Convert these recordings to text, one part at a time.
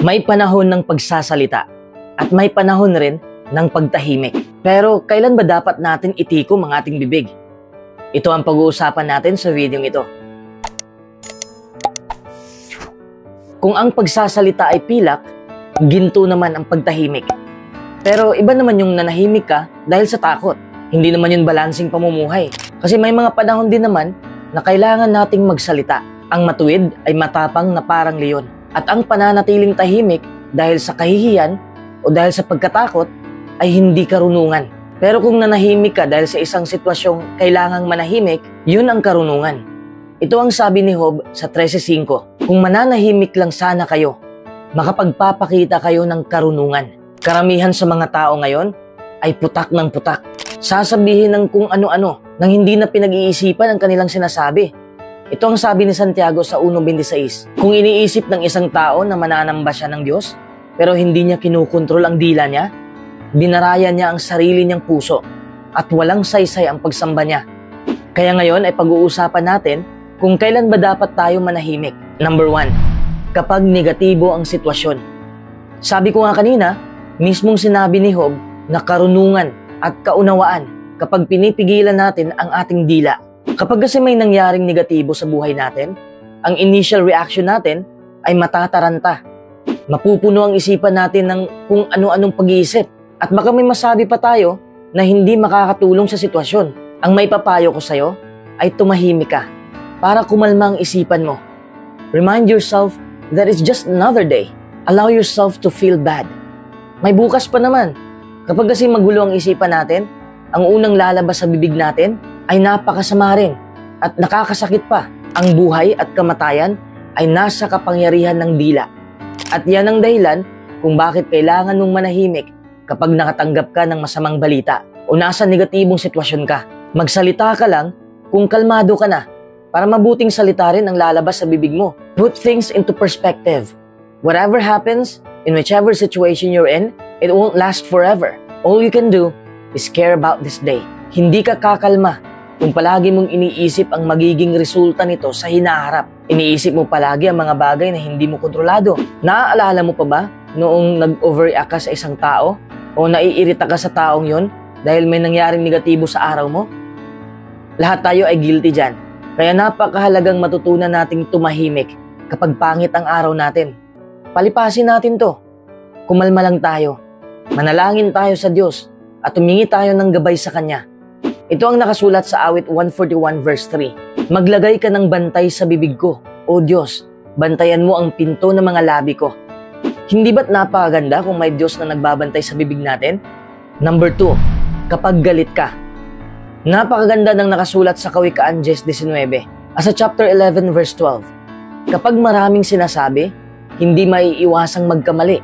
May panahon ng pagsasalita at may panahon rin ng pagtahimik. Pero kailan ba dapat natin itikom ang ating bibig? Ito ang pag-uusapan natin sa video ito. Kung ang pagsasalita ay pilak, ginto naman ang pagtahimik. Pero iba naman yung nanahimik ka dahil sa takot. Hindi naman yun balansing pamumuhay. Kasi may mga panahon din naman na kailangan nating magsalita. Ang matuwid ay matapang na parang leon. At ang pananatiling tahimik dahil sa kahihiyan o dahil sa pagkatakot ay hindi karunungan. Pero kung nanahimik ka dahil sa isang sitwasyong kailangang manahimik, yun ang karunungan. Ito ang sabi ni Job sa 13:5. Kung mananahimik lang sana kayo, makapagpapakita kayo ng karunungan. Karamihan sa mga tao ngayon ay putak ng putak. Sasabihin ng kung ano-ano nang hindi na pinag-iisipan ang kanilang sinasabi. Ito ang sabi ni Santiago sa 1:26. Kung iniisip ng isang tao na mananamba siya ng Diyos, pero hindi niya kinukontrol ang dila niya, dinaraya niya ang sarili niyang puso at walang saysay ang pagsamba niya. Kaya ngayon ay pag-uusapan natin kung kailan ba dapat tayo manahimik. Number 1, kapag negatibo ang sitwasyon. Sabi ko nga kanina, mismong sinabi ni Job na karunungan at kaunawaan kapag pinipigilan natin ang ating dila. Kapag kasi may nangyaring negatibo sa buhay natin, ang initial reaction natin ay matataranta. Mapupuno ang isipan natin ng kung ano-anong pag-iisip. At baka may masabi pa tayo na hindi makakatulong sa sitwasyon. Ang may papayo ko sa'yo ay tumahimik ka para kumalma ang isipan mo. Remind yourself that it's just another day. Allow yourself to feel bad. May bukas pa naman. Kapag kasi magulo ang isipan natin, ang unang lalabas sa bibig natin ay napakasama rin at nakakasakit pa. Ang buhay at kamatayan ay nasa kapangyarihan ng dila. At yan ang dahilan kung bakit kailangan mong manahimik kapag nakatanggap ka ng masamang balita o nasa negatibong sitwasyon ka. Magsalita ka lang kung kalmado ka na para mabuting salita rin ang lalabas sa bibig mo. Put things into perspective. Whatever happens, in whichever situation you're in, it won't last forever. All you can do is care about this day. Hindi ka kakalma kung palagi mong iniisip ang magiging resulta nito sa hinaharap. Iniisip mo palagi ang mga bagay na hindi mo kontrolado. Naaalala mo pa ba noong nag-overreact ka sa isang tao o naiirita ka sa taong yon dahil may nangyaring negatibo sa araw mo? Lahat tayo ay guilty dyan. Kaya napakahalagang matutunan nating tumahimik kapag pangit ang araw natin. Palipasin natin to. Kumalma lang tayo. Manalangin tayo sa Diyos at humingi tayo ng gabay sa Kanya. Ito ang nakasulat sa awit 141 verse 3. Maglagay ka ng bantay sa bibig ko, O Diyos, bantayan mo ang pinto ng mga labi ko. Hindi ba't napakaganda kung may Diyos na nagbabantay sa bibig natin? Number 2, kapag galit ka. Napakaganda ng nakasulat sa Kawikaan 10:19. Sa chapter 11 verse 12. Kapag maraming sinasabi, hindi maiiwasang magkamali.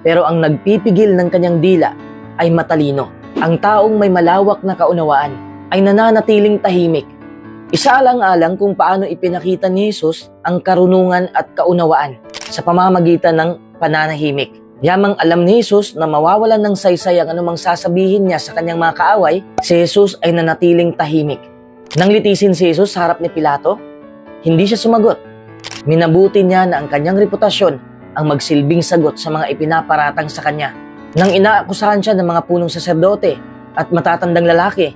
Pero ang nagpipigil ng kanyang dila ay matalino. Ang taong may malawak na kaunawaan ay nananatiling tahimik. Isaalang-alang kung paano ipinakita ni Jesus ang karunungan at kaunawaan sa pamamagitan ng pananahimik. Yamang alam ni Jesus na mawawalan ng saysay ang anumang sasabihin niya sa kanyang mga kaaway, si Jesus ay nanatiling tahimik. Nang litisin si Jesus sa harap ni Pilato, hindi siya sumagot. Minabuti niya na ang kanyang reputasyon ang magsilbing sagot sa mga ipinaparatang sa kanya. Nang inaakusahan siya ng mga punong saserdote at matatandang lalaki,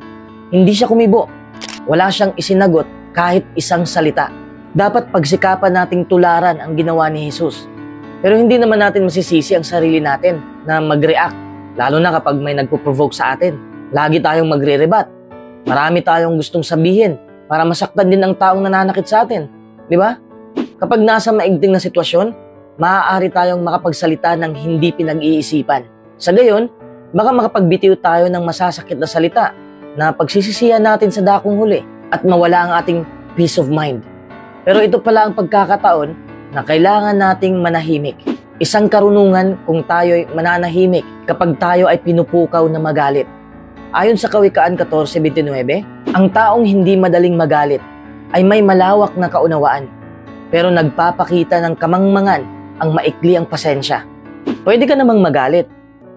hindi siya kumibo. Wala siyang isinagot kahit isang salita. Dapat pagsikapan nating tularan ang ginawa ni Jesus. Pero hindi naman natin masisisi ang sarili natin na mag-react, lalo na kapag may nagpo-provoke sa atin. Lagi tayong magre-rebat. Marami tayong gustong sabihin para masaktan din ang taong nananakit sa atin. Di ba? Kapag nasa maigting na sitwasyon, maaari tayong makapagsalita ng hindi pinag-iisipan. Sa gayon, baka makapagbitiw tayo ng masasakit na salita na pagsisisihan natin sa dakong huli at mawala ang ating peace of mind. Pero ito pala ang pagkakataon na kailangan nating manahimik. Isang karunungan kung tayo'y mananahimik kapag tayo ay pinupukaw na magalit. Ayon sa Kawikaan 14:29, ang taong hindi madaling magalit ay may malawak na kaunawaan, pero nagpapakita ng kamangmangan ang maikli ang pasensya. Pwede ka namang magalit,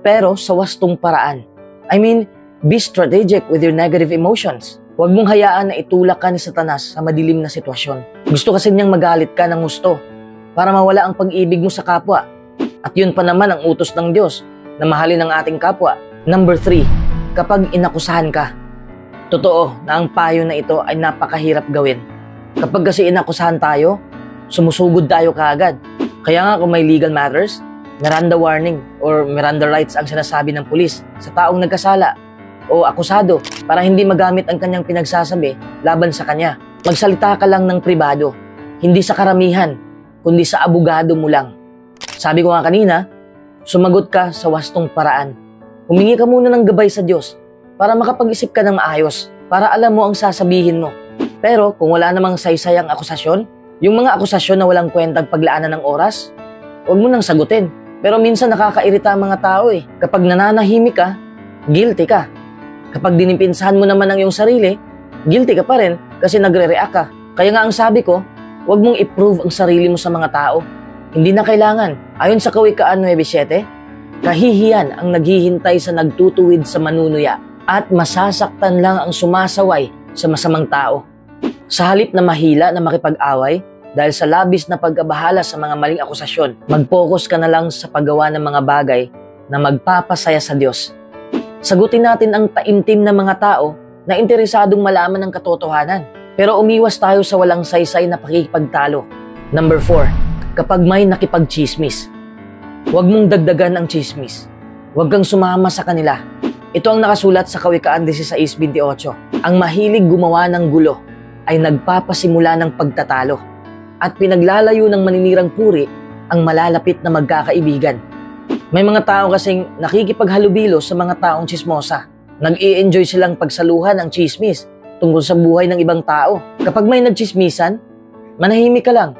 pero sa wastong paraan. I mean, be strategic with your negative emotions. Huwag mong hayaan na itulak ka ni Satanas sa madilim na sitwasyon. Gusto kasi niyang magalit ka ng gusto para mawala ang pag-ibig mo sa kapwa. At yun pa naman ang utos ng Diyos na mahalin ang ating kapwa. Number 3, kapag inakusahan ka. Totoo na ang payo na ito ay napakahirap gawin. Kapag kasi inakusahan tayo, sumusugod tayo kaagad. Kaya nga kung may legal matters, Miranda warning or Miranda rights ang sinasabi ng pulis sa taong nagkasala o akusado para hindi magamit ang kanyang pinagsasabi laban sa kanya. Magsalita ka lang ng pribado, hindi sa karamihan, kundi sa abogado mo lang. Sabi ko nga kanina, sumagot ka sa wastong paraan. Humingi ka muna ng gabay sa Diyos para makapag-isip ka ng maayos, para alam mo ang sasabihin mo. Pero kung wala namang saysay ang akusasyon, yung mga akusasyon na walang kwentang paglaanan ng oras, huwag mo nang sagutin. Pero minsan nakakairita ang mga tao eh. Kapag nananahimik ka, guilty ka. Kapag dinipinsahan mo naman ang iyong sarili, guilty ka pa rin kasi nagre-react ka. Kaya nga ang sabi ko, huwag mong i-prove ang sarili mo sa mga tao. Hindi na kailangan. Ayon sa Kawikaan 9:7, kahihiyan ang naghihintay sa nagtutuwid sa manunuya at masasaktan lang ang sumasaway sa masamang tao. Sa halip na mahila na makipag-away, dahil sa labis na pagkabahala sa mga maling akusasyon, mag-focus ka na lang sa paggawa ng mga bagay na magpapasaya sa Diyos. Sagutin natin ang taimtim na mga tao na interesadong malaman ang katotohanan. Pero umiwas tayo sa walang saysay na pakikipagtalo. Number 4, kapag may nakipag-chismis. Huwag mong dagdagan ang chismis. Huwag kang sumama sa kanila. Ito ang nakasulat sa Kawikaan 16:28. Ang mahilig gumawa ng gulo ay nagpapasimula ng pagtatalo. At pinaglalayo ng maninirang puri ang malalapit na magkakaibigan. May mga tao kasing nakikipaghalubilo sa mga taong chismosa. Nag-i-enjoy silang pagsaluhan ang chismis tungkol sa buhay ng ibang tao. Kapag may nagchismisan, manahimik ka lang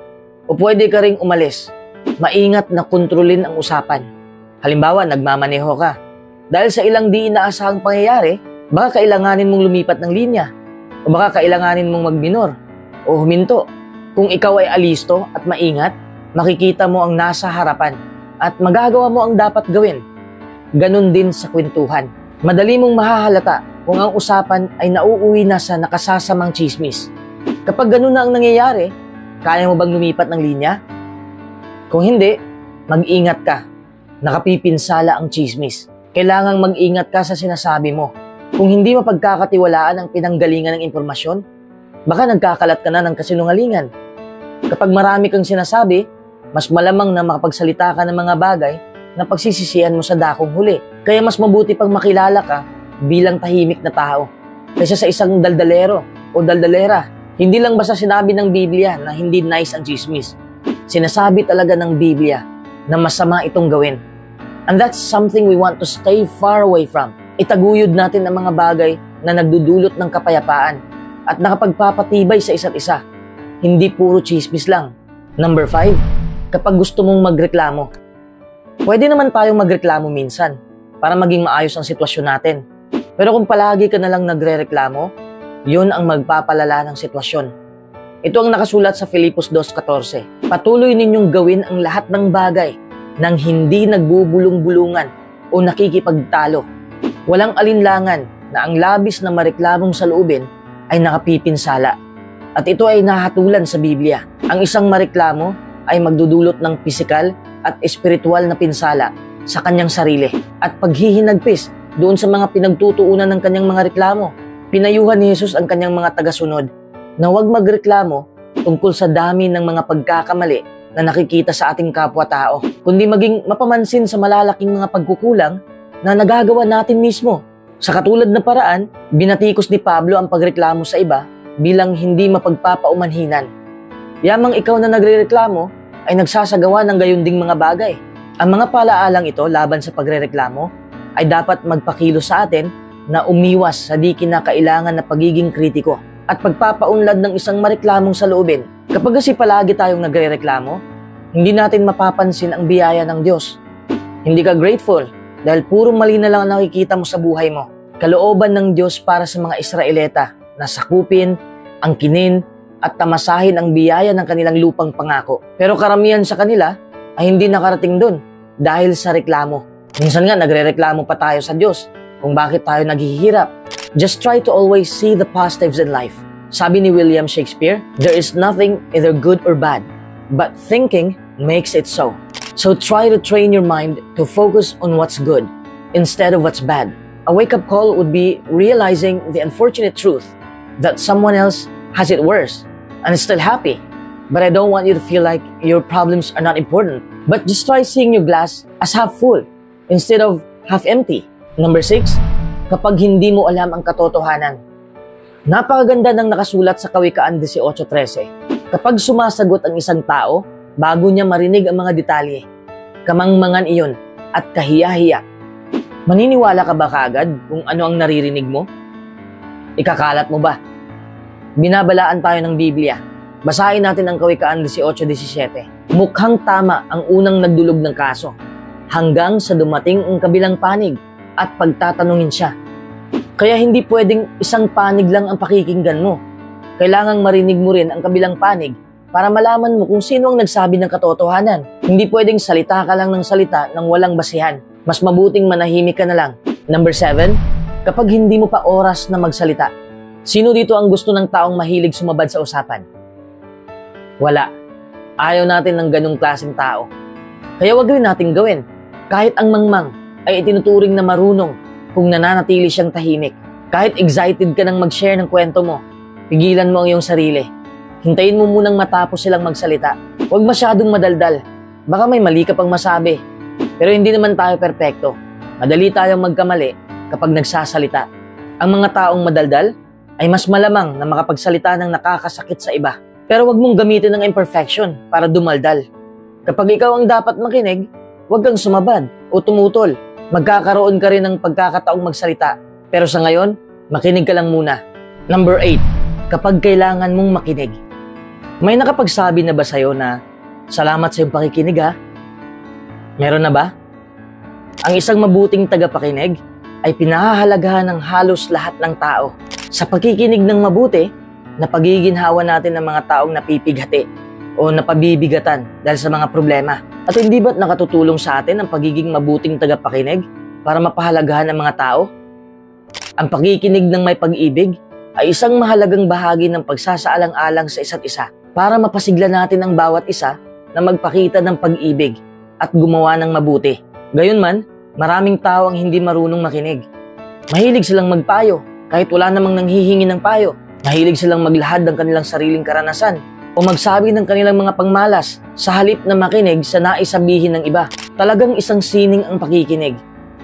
o pwede ka ring umalis. Maingat na kontrolin ang usapan. Halimbawa, nagmamaneho ka. Dahil sa ilang di inaasahang pangyayari, baka kailanganin mong lumipat ng linya o baka kailanganin mong magminor o huminto. Kung ikaw ay alisto at maingat, makikita mo ang nasa harapan at magagawa mo ang dapat gawin. Ganon din sa kwentuhan. Madali mong mahahalata kung ang usapan ay nauuwi na sa nakasasamang chismis. Kapag ganon na ang nangyayari, kaya mo bang lumipat ng linya? Kung hindi, mag-ingat ka. Nakapipinsala ang chismis. Kailangang mag-ingat ka sa sinasabi mo. Kung hindi mapagkakatiwalaan ang pinanggalingan ng impormasyon, baka nagkakalat ka na ng kasinungalingan. Kapag marami kang sinasabi, mas malamang na makapagsalita ka ng mga bagay na pagsisisihan mo sa dakong huli. Kaya mas mabuti pang makilala ka bilang tahimik na tao kaysa sa isang daldalero o daldalera. Hindi lang basta sinabi ng Biblia na hindi nice ang chismis. Sinasabi talaga ng Biblia na masama itong gawin. And that's something we want to stay far away from. Itaguyod natin ang mga bagay na nagdudulot ng kapayapaan at nakapagpapatibay sa isa't isa. Hindi puro chismis lang. Number 5, kapag gusto mong magreklamo. Pwede naman tayong magreklamo minsan para maging maayos ang sitwasyon natin. Pero kung palagi ka na lang nagrereklamo, yun ang magpapalala ng sitwasyon. Ito ang nakasulat sa Filipos 2:14. Patuloy ninyong gawin ang lahat ng bagay nang hindi nagbubulong-bulungan o nakikipagtalo. Walang alinlangan na ang labis na mareklamong saloobin ay nakapipinsala. At ito ay nahatulan sa Biblia. Ang isang mareklamo ay magdudulot ng pisikal at espiritual na pinsala sa kanyang sarili at paghihinagpis doon sa mga pinagtutuunan ng kanyang mga reklamo. Pinayuhan ni Jesus ang kanyang mga tagasunod na huwag magreklamo tungkol sa dami ng mga pagkakamali na nakikita sa ating kapwa-tao, kundi maging mapamansin sa malalaking mga pagkukulang na nagagawa natin mismo. Sa katulad na paraan, binatikos ni Pablo ang pagreklamo sa iba bilang hindi mapagpapaumanhinan. Yamang ikaw na nagrereklamo ay nagsasagawa ng gayon ding mga bagay. Ang mga palaalang ito laban sa pagrereklamo ay dapat magpakilo sa atin na umiwas sa di kinakailangan na pagiging kritiko at pagpapaunlad ng isang mareklamong saloobin. Kapag kasi palagi tayong nagrereklamo, hindi natin mapapansin ang biyaya ng Diyos. Hindi ka grateful dahil puro mali na lang ang nakikita mo sa buhay mo. Kalooban ng Diyos para sa mga Israelita na sakupin, angkinin, at tamasahin ang biyaya ng kanilang lupang pangako. Pero karamihan sa kanila ay hindi nakarating dun dahil sa reklamo. Minsan nga nagrereklamo pa tayo sa Diyos kung bakit tayo naghihirap. Just try to always see the positives in life. Sabi ni William Shakespeare, there is nothing either good or bad, but thinking makes it so. So try to train your mind to focus on what's good instead of what's bad. A wake-up call would be realizing the unfortunate truth that someone else has it worse and is still happy. But I don't want you to feel like your problems are not important. But just try seeing your glass as half full instead of half empty. Number 6, kapag hindi mo alam ang katotohanan. Napakaganda ng nakasulat sa Kawikaan 18:13. Kapag sumasagot ang isang tao, bago niya marinig ang mga detalye, kamangmangan iyon at kahiya-hiya. Maniniwala ka ba kaagad kung ano ang naririnig mo? Ikakalat mo ba? Binabalaan tayo ng Biblia. Basahin natin ang Kawikaan 18:17. Mukhang tama ang unang nagdulog ng kaso, hanggang sa dumating ang kabilang panig at pagtatanungin siya. Kaya hindi pwedeng isang panig lang ang pakikinggan mo. Kailangang marinig mo rin ang kabilang panig para malaman mo kung sino ang nagsabi ng katotohanan. Hindi pwedeng salita ka lang ng salita nang walang basihan. Mas mabuting manahimik ka na lang. Number 7, kapag hindi mo pa oras na magsalita. Sino dito ang gusto ng taong mahilig sumabad sa usapan? Wala. Ayaw natin ng ganung klaseng tao. Kaya wag rin natin gawin. Kahit ang mangmang ay itinuturing na marunong kung nananatili siyang tahimik. Kahit excited ka nang mag-share ng kwento mo, pigilan mo ang iyong sarili. Hintayin mo munang matapos silang magsalita. Huwag masyadong madaldal. Baka may mali ka pang masabi. Pero hindi naman tayo perpekto. Madali tayong magkamali kapag nagsasalita. Ang mga taong madaldal ay mas malamang na makapagsalita ng nakakasakit sa iba. Pero huwag mong gamitin ang imperfection para dumaldal. Kapag ikaw ang dapat makinig, huwag kang sumabad o tumutol. Magkakaroon ka rin ng pagkakataong magsalita. Pero sa ngayon, makinig ka lang muna. Number 8, kapag kailangan mong makinig. May nakapagsabi na ba sa'yo na, salamat sa iyong pakikinig ha? Meron na ba? Ang isang mabuting tagapakinig ay pinahahalagahan ng halos lahat ng tao. Sa pagkikinig ng mabuti, napagiginhawa natin ng mga taong napipighati o napabibigatan dahil sa mga problema. At hindi ba't nakatutulong sa atin ang pagiging mabuting tagapakinig para mapahalagahan ng mga tao? Ang pakikinig ng may pag-ibig ay isang mahalagang bahagi ng pagsasaalang-alang sa isa't isa para mapasigla natin ang bawat isa na magpakita ng pag-ibig at gumawa ng mabuti. Gayunman, maraming tao ang hindi marunong makinig. Mahilig silang magpayo kahit wala namang nanghihingi ng payo. Mahilig silang maglahad ng kanilang sariling karanasan o magsabi ng kanilang mga pangmalas sa halip na makinig sa naisabihin ng iba. Talagang isang sining ang pakikinig.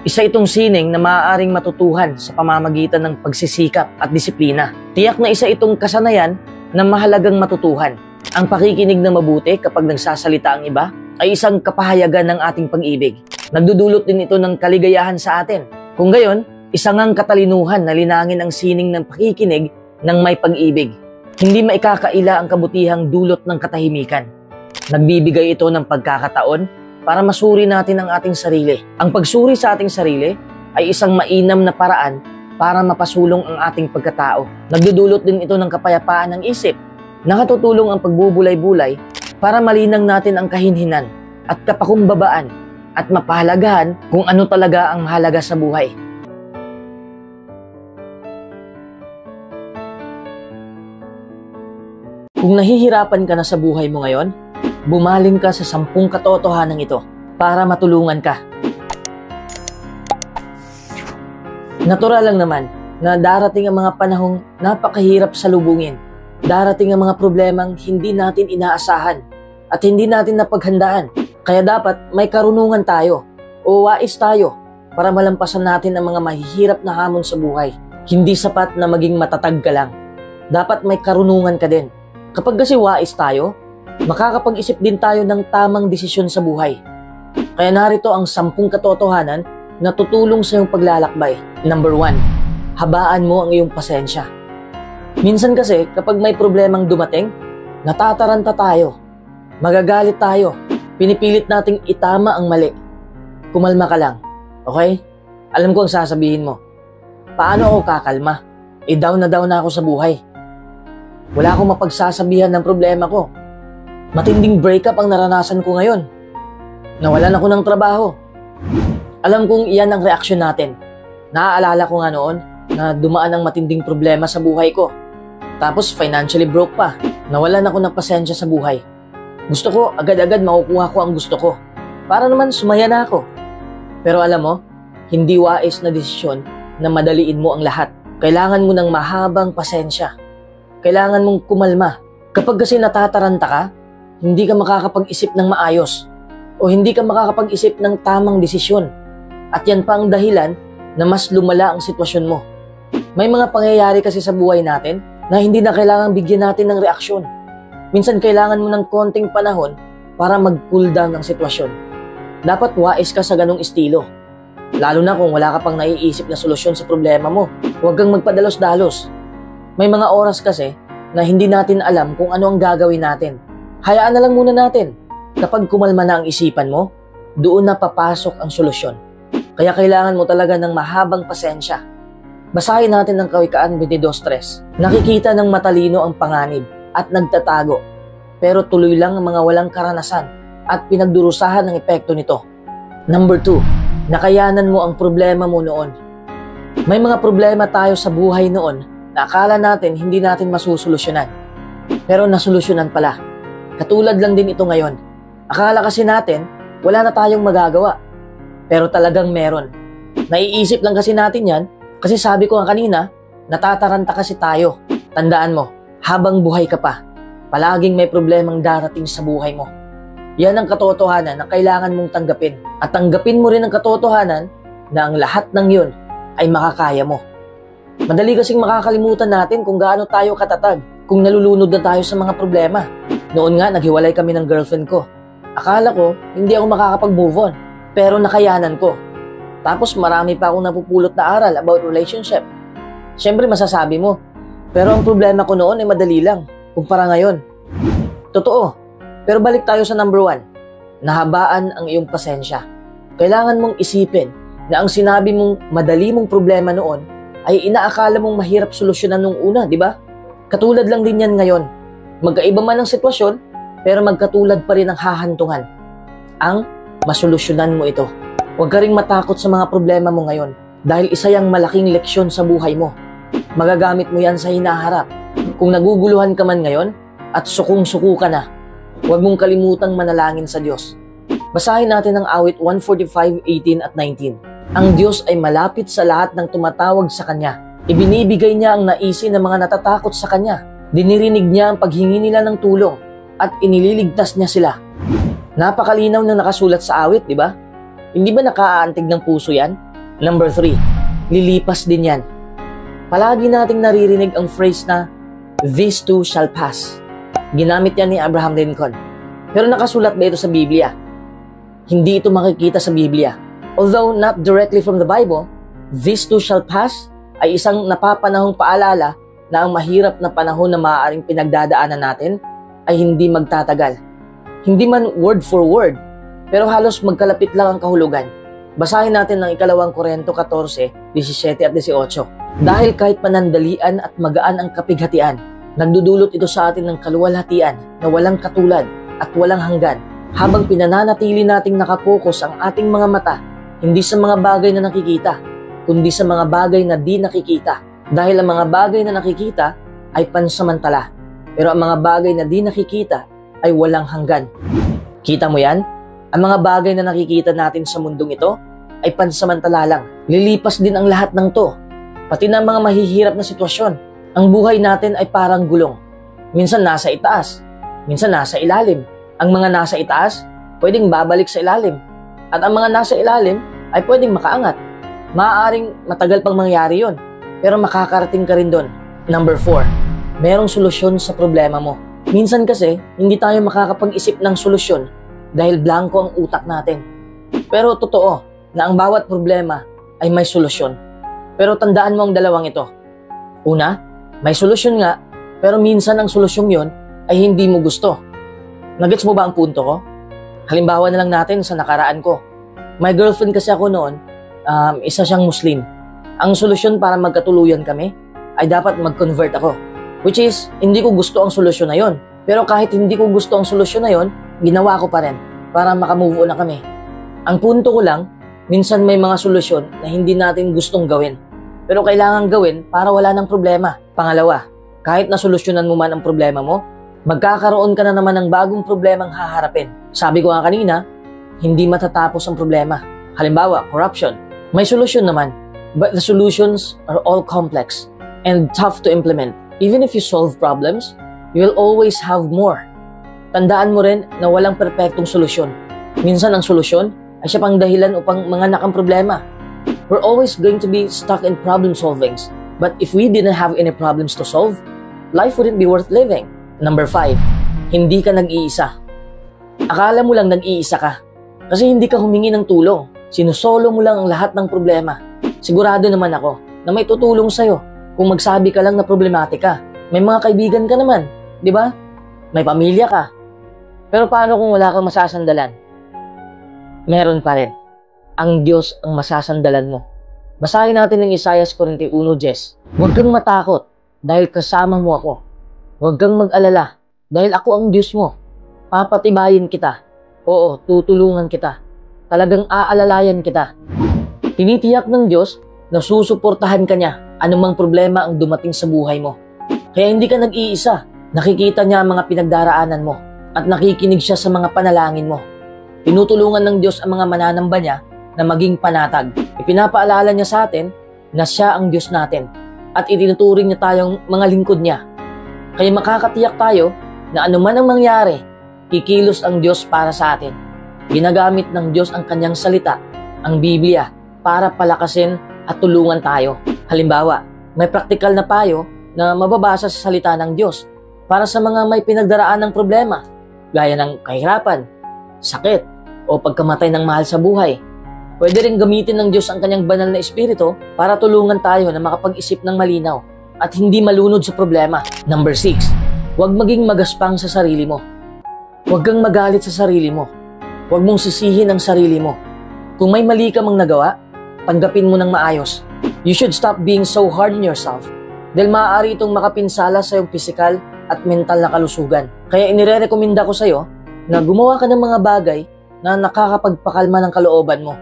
Isa itong sining na maaaring matutuhan sa pamamagitan ng pagsisikap at disiplina. Tiyak na isa itong kasanayan na mahalagang matutuhan. Ang pakikinig na mabuti kapag nagsasalita ang iba ay isang kapahayagan ng ating pag-ibig. Nagdudulot din ito ng kaligayahan sa atin. Kung gayon, isang ang katalinuhan na linangin ang sining ng pakikinig ng may pag-ibig. Hindi maikakaila ang kabutihang dulot ng katahimikan. Nagbibigay ito ng pagkakataon para masuri natin ang ating sarili. Ang pagsuri sa ating sarili ay isang mainam na paraan para mapasulong ang ating pagkatao. Nagdudulot din ito ng kapayapaan ng isip. Nakatutulong ang pagbubulay-bulay para malinang natin ang kahinhinan at kapakumbabaan at mapahalagahan kung ano talaga ang halaga sa buhay. Kung nahihirapan ka na sa buhay mo ngayon, bumaling ka sa 10 katotohanan ito para matulungan ka. Natural lang naman na darating ang mga panahong napakahirap salubungin. Darating ang mga problemang hindi natin inaasahan at hindi natin napaghandaan. Kaya dapat may karunungan tayo o wais tayo para malampasan natin ang mga mahihirap na hamon sa buhay. Hindi sapat na maging matatag ka lang. Dapat may karunungan ka din. Kapag kasi wais tayo, makakapag-isip din tayo ng tamang desisyon sa buhay. Kaya narito ang 10 katotohanan na tutulong sa iyong paglalakbay. Number 1, habaan mo ang iyong pasensya. Minsan kasi kapag may problemang dumating, natataranta tayo, magagalit tayo, pinipilit nating itama ang mali. Kumalma ka lang, okay? Alam ko ang sasabihin mo. Paano ako kakalma? Down na ako sa buhay. Wala akong mapagsasabihan ng problema ko. Matinding breakup ang naranasan ko ngayon. Nawalan ako ng trabaho. Alam kong iyan ang reaksyon natin. Naaalala ko nga noon na dumaan ang matinding problema sa buhay ko. Tapos financially broke pa. Nawalan ako ng pasensya sa buhay. Gusto ko agad-agad makukuha ko ang gusto ko. para naman sumaya na ako. Pero alam mo, hindi wais na desisyon na madaliin mo ang lahat. Kailangan mo ng mahabang pasensya. Kailangan mong kumalma. Kapag kasi natataranta ka, hindi ka makakapag-isip ng maayos o hindi ka makakapag-isip ng tamang desisyon. At yan pa ang dahilan na mas lumala ang sitwasyon mo. May mga pangyayari kasi sa buhay natin na hindi na kailangang bigyan natin ng reaksyon. Minsan kailangan mo ng konting panahon para mag-cool down ang sitwasyon. Dapat wais ka sa ganong estilo. Lalo na kung wala ka pang naiisip na solusyon sa problema mo. Huwag kang magpadalos-dalos. May mga oras kasi na hindi natin alam kung ano ang gagawin natin. Hayaan na lang muna natin. Kapag kumalma na ang isipan mo, doon na papasok ang solusyon. Kaya kailangan mo talaga ng mahabang pasensya. Basahin natin ang Kawikaan 22:3. Nakikita ng matalino ang panganib at nagtatago, pero tuloy lang ang mga walang karanasan at pinagdurusahan ng epekto nito. Number 2, nakayanan mo ang problema mo noon. May mga problema tayo sa buhay noon na akala natin hindi natin masusolusyonan. Pero nasolusyonan pala. Katulad lang din ito ngayon. Akala kasi natin wala na tayong magagawa. Pero talagang meron. Naiisip lang kasi natin yan kasi sabi ko nga kanina, natataranta kasi tayo. Tandaan mo, habang buhay ka pa, palaging may problemang darating sa buhay mo. Yan ang katotohanan na kailangan mong tanggapin. At tanggapin mo rin ang katotohanan na ang lahat ng yun ay makakaya mo. Madali kasing makakalimutan natin kung gaano tayo katatag kung nalulunod na tayo sa mga problema. Noon nga, naghiwalay kami ng girlfriend ko. Akala ko, hindi ako makakapag-move on. Pero nakayanan ko. Tapos marami pa akong napupulot na aral about relationship. Siyempre masasabi mo, pero ang problema ko noon ay madali lang kumpara ngayon. Totoo, pero balik tayo sa number 1. Nahabaan ang iyong pasensya. Kailangan mong isipin na ang sinabi mong madali mong problema noon ay inaakala mong mahirap solusyonan nung una, di ba? Katulad lang din yan ngayon. Magkaiba man ang sitwasyon, pero magkatulad pa rin ang hahantungan. Ang masolusyonan mo ito. Huwag ka ring matakot sa mga problema mo ngayon dahil isa yang malaking leksyon sa buhay mo. Magagamit mo yan sa hinaharap. Kung naguguluhan ka man ngayon at sukong-suko ka na, huwag mong kalimutang manalangin sa Diyos. Basahin natin ang awit 145:18 at 19. Ang Diyos ay malapit sa lahat ng tumatawag sa Kanya. Ibinibigay Niya ang naisin ng mga natatakot sa Kanya. Dinirinig Niya ang paghingi nila ng tulong at inililigtas Niya sila. Napakalinaw ng nakasulat sa awit, di ba? Hindi ba nakaaantig ng puso yan? Number 3, lilipas din yan. Palagi nating naririnig ang phrase na, "This too shall pass." Ginamit yan ni Abraham Lincoln. Pero nakasulat ba ito sa Biblia? Hindi ito makikita sa Biblia. Although not directly from the Bible, "This too shall pass" ay isang napapanahong paalala na ang mahirap na panahon na maaaring pinagdadaanan natin ay hindi magtatagal. Hindi man word for word, pero halos magkalapit lang ang kahulugan. Basahin natin ang 2 Korinto 14:17 at 18. Dahil kahit panandalian at magaan ang kapighatian, nagdudulot ito sa atin ng kaluwalhatian na walang katulad at walang hanggan. Habang pinananatili nating nakapokus ang ating mga mata, hindi sa mga bagay na nakikita, kundi sa mga bagay na di nakikita. Dahil ang mga bagay na nakikita ay pansamantala, pero ang mga bagay na di nakikita ay walang hanggan. Kita mo yan? Ang mga bagay na nakikita natin sa mundong ito ay pansamantala lang. Lilipas din ang lahat ng to. Pati na mga mahihirap na sitwasyon. Ang buhay natin ay parang gulong. Minsan nasa itaas, minsan nasa ilalim. Ang mga nasa itaas, pwedeng babalik sa ilalim. At ang mga nasa ilalim ay pwedeng makaangat. Maaaring matagal pang mangyari yon, pero makakarating ka rin doon. Number 4, merong solusyon sa problema mo. Minsan kasi, hindi tayo makakapag-isip ng solusyon dahil blanko ang utak natin. Pero totoo na ang bawat problema ay may solusyon. Pero tandaan mo ang dalawang ito. Una, may solusyon nga, pero minsan ang solusyong yon ay hindi mo gusto. Nagets mo ba ang punto ko? Halimbawa na lang natin sa nakaraan ko. May girlfriend kasi ako noon, isa siyang Muslim. Ang solusyon para magkatuluyan kami ay dapat mag-convert ako. Which is, hindi ko gusto ang solusyon na yon. Pero kahit hindi ko gusto ang solusyon na yon, ginawa ko pa rin para makamove on na kami. Ang punto ko lang, minsan may mga solusyon na hindi natin gustong gawin. Pero kailangan gawin para wala ng problema. Pangalawa, kahit nasolusyonan mo man ang problema mo, magkakaroon ka na naman ng bagong problemang haharapin. Sabi ko nga kanina, hindi matatapos ang problema. Halimbawa, corruption. May solusyon naman, but the solutions are all complex and tough to implement. Even if you solve problems, you will always have more. Tandaan mo rin na walang perpektong solusyon. Minsan ang solusyon ay siya pang dahilan upang manganak ang problema. We're always going to be stuck in problem solvings. But if we didn't have any problems to solve, life wouldn't be worth living. Number 5, hindi ka nag-iisa. Akala mo lang nag-iisa ka kasi hindi ka humingi ng tulong. Sinusolo mo lang ang lahat ng problema. Sigurado naman ako na may tutulong sa'yo kung magsabi ka lang na problematika. May mga kaibigan ka naman, di ba? May pamilya ka. Pero paano kung wala kang masasandalan? Meron pa rin. Ang Diyos ang masasandalan mo. Basahin natin ng Isaiah 41:10. Huwag kang matakot dahil kasama mo ako. Huwag kang mag-alala dahil ako ang Diyos mo. Papatibayin kita. Oo, tutulungan kita. Talagang aalalayan kita. Tinitiyak ng Diyos na susuportahan ka niya anumang problema ang dumating sa buhay mo. Kaya hindi ka nag-iisa. Nakikita niya ang mga pinagdaraanan mo at nakikinig siya sa mga panalangin mo. Tinutulungan ng Diyos ang mga mananamba niya na maging panatag. Ipinapaalala niya sa atin na siya ang Diyos natin at itinuturing niya tayong mga lingkod niya. Kaya makakatiyak tayo na anuman ang mangyari, kikilos ang Diyos para sa atin. Ginagamit ng Diyos ang kanyang salita, ang Biblia, para palakasin at tulungan tayo. Halimbawa, may praktikal na payo na mababasa sa salita ng Diyos para sa mga may pinagdaraan ng problema, gaya ng kahirapan, sakit, o pagkamatay ng mahal sa buhay. Pwede rin gamitin ng Diyos ang kanyang banal na espiritu para tulungan tayo na makapag-isip ng malinaw at hindi malunod sa problema. Number 6, huwag maging magaspang sa sarili mo. Huwag kang magalit sa sarili mo. Huwag mong sisihin ang sarili mo. Kung may mali ka mang nagawa, tanggapin mo ng maayos. You should stop being so hard on yourself dahil maaari itong makapinsala sa iyong pisikal at mental na kalusugan. Kaya inirerekomenda ko sa iyo na gumawa ka ng mga bagay na nakakapagpakalma ng kalooban mo.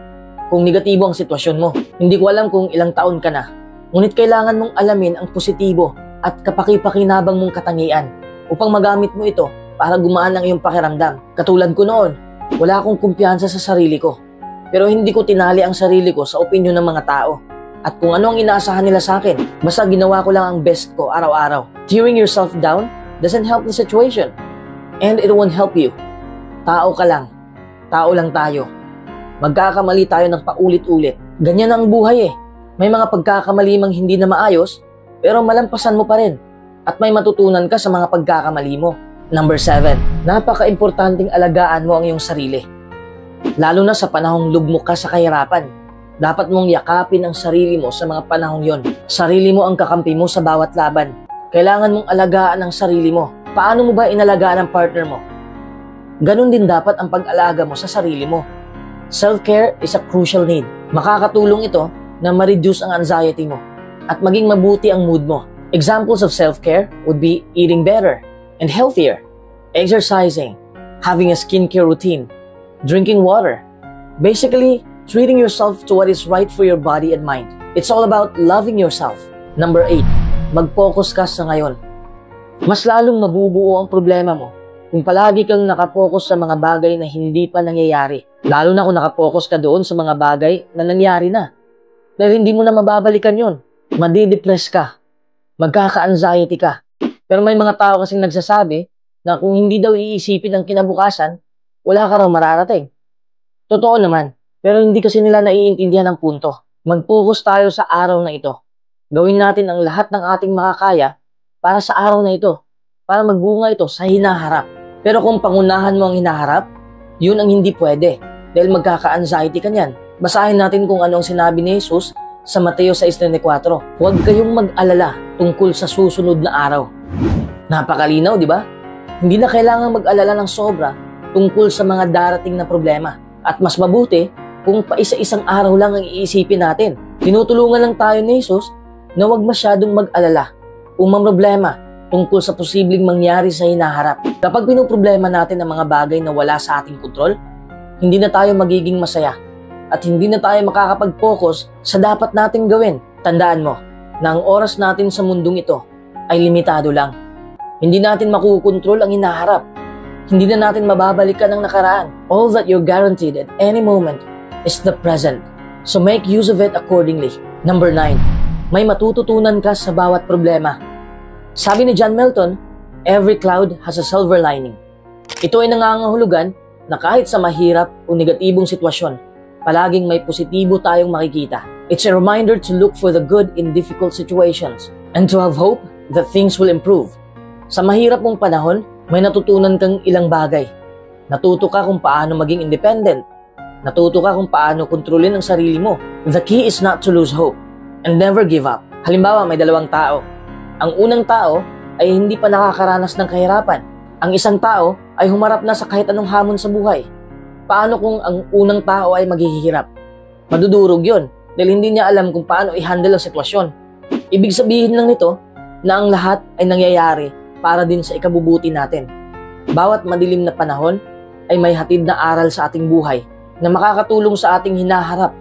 Kung negatibo ang sitwasyon mo, hindi ko alam kung ilang taon ka na. Ngunit kailangan mong alamin ang positibo at kapaki-pakinabang mong katangian upang magamit mo ito para gumaan ang iyong pakiramdam. Katulad ko noon, wala akong kumpiyansa sa sarili ko. Pero hindi ko tinali ang sarili ko sa opinyon ng mga tao at kung ano ang inaasahan nila sa akin. Basta ginawa ko lang ang best ko araw-araw. Tearing yourself down doesn't help the situation and it won't help you. Tao ka lang. Tao lang tayo. Magkakamali tayo ng paulit-ulit. Ganyan ang buhay eh. May mga pagkakamali mang hindi na maayos, pero malampasan mo pa rin. At may matutunan ka sa mga pagkakamali mo. Number 7, napaka-importanting alagaan mo ang iyong sarili. Lalo na sa panahong lugmok ka sa kahirapan. Dapat mong yakapin ang sarili mo sa mga panahong yon. Sarili mo ang kakampi mo sa bawat laban. Kailangan mong alagaan ang sarili mo. Paano mo ba inalagaan ang partner mo? Ganon din dapat ang pag-alaga mo sa sarili mo. Self-care is a crucial need. Makakatulong ito na ma-reduce ang anxiety mo at maging mabuti ang mood mo. Examples of self-care would be eating better and healthier, exercising, having a skincare routine, drinking water. Basically, treating yourself to what is right for your body and mind. It's all about loving yourself. Number 8, mag-focus ka sa ngayon. Mas lalong mabubuo ang problema mo kung palagi kang nakapokus sa mga bagay na hindi pa nangyayari. Lalo na kung nakapokus ka doon sa mga bagay na nangyari na. Dahil hindi mo na mababalikan yon. Madidepress ka. Magkaka-anxiety ka. Pero may mga tao kasing nagsasabi na kung hindi daw iisipin ang kinabukasan, wala ka raw mararating. Totoo naman. Pero hindi kasi nila naiintindihan ang punto. Mag-focus tayo sa araw na ito. Gawin natin ang lahat ng ating makakaya para sa araw na ito. Para magbunga ito sa hinaharap. Pero kung pangunahan mo ang hinaharap, yun ang hindi pwede. Dahil magkaka-anxiety ka niyan. Basahin natin kung ano ang sinabi ni Jesus sa Mateo 6:34. Huwag kayong mag-alala tungkol sa susunod na araw. Napakalinaw, di ba? Hindi na kailangan mag-alala ng sobra tungkol sa mga darating na problema. At mas mabuti kung paisa-isang araw lang ang iisipin natin. Tinutulungan lang tayo ni Jesus na huwag masyadong mag-alala o mamroblema tungkol sa posibleng mangyari sa hinaharap. Kapag pinoproblema natin ang mga bagay na wala sa ating kontrol, hindi na tayo magiging masaya at hindi na tayo makakapag-focus sa dapat nating gawin. Tandaan mo na ang oras natin sa mundong ito ay limitado lang. Hindi natin makukontrol ang hinaharap. Hindi na natin mababalikan ang nakaraan. All that you're guaranteed at any moment is the present. So make use of it accordingly. Number 9. May matututunan ka sa bawat problema. Sabi ni John Milton, every cloud has a silver lining. Ito ay nangangahulugan na kahit sa mahirap o negatibong sitwasyon, palaging may positibo tayong makikita. It's a reminder to look for the good in difficult situations and to have hope that things will improve. Sa mahirap mong panahon, may natutunan kang ilang bagay. Natuto ka kung paano maging independent. Natuto ka kung paano kontrolin ang sarili mo. The key is not to lose hope and never give up. Halimbawa, may dalawang tao. Ang unang tao ay hindi pa nakakaranas ng kahirapan. Ang isang tao ay humarap na sa kahit anong hamon sa buhay. Paano kung ang unang tao ay maghihirap? Madudurog yon dahil hindi niya alam kung paano i-handle ang sitwasyon. Ibig sabihin lang nito na ang lahat ay nangyayari para din sa ikabubuti natin. Bawat madilim na panahon ay may hatid na aral sa ating buhay na makakatulong sa ating hinaharap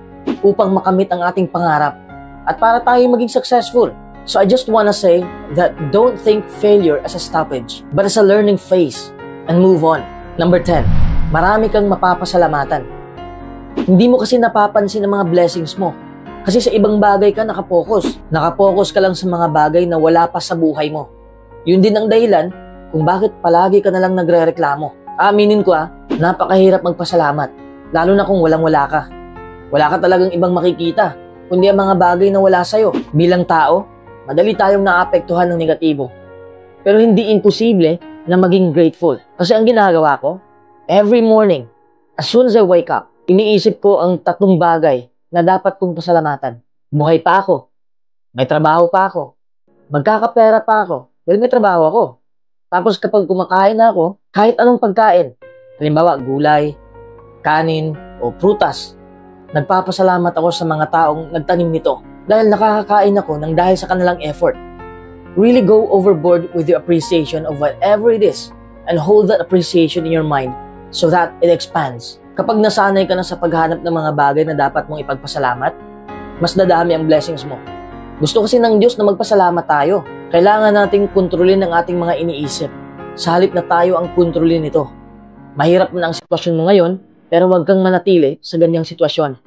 upang makamit ang ating pangarap at para tayo maging successful. So I just wanna say that don't think failure as a stoppage, but as a learning phase and move on. Number 10, marami kang mapapasalamatan. Hindi mo kasi napapansin ang mga blessings mo. Kasi sa ibang bagay ka nakapokus. Nakapokus ka lang sa mga bagay na wala pa sa buhay mo. Yun din ang dahilan kung bakit palagi ka na lang nagre-reklamo. Aminin ko napakahirap magpasalamat. Lalo na kung walang-wala ka. Wala ka talagang ibang makikita, kundi ang mga bagay na wala sa'yo. Bilang tao, madali tayong naapektuhan ng negatibo. Pero hindi imposible na maging grateful. Kasi ang ginagawa ko, every morning, as soon as I wake up, iniisip ko ang 3 bagay na dapat kong pasalamatan. Buhay pa ako. May trabaho pa ako. Magkakapera pa ako. Dahil may trabaho ako. Tapos kapag kumakain na ako, kahit anong pagkain, halimbawa gulay, kanin, o prutas, nagpapasalamat ako sa mga taong nagtanim nito. Dahil nakakakain ako ng dahil sa kanilang effort. Really go overboard with the appreciation of whatever it is and hold that appreciation in your mind so that it expands. Kapag nasanay ka na sa paghanap ng mga bagay na dapat mong ipagpasalamat, mas dadami ang blessings mo. Gusto kasi ng Diyos na magpasalamat tayo. Kailangan nating kontrolin ang ating mga iniisip sa halip na tayo ang kontrolin nito. Mahirap na ang sitwasyon mo ngayon, pero huwag kang manatili sa ganyang sitwasyon.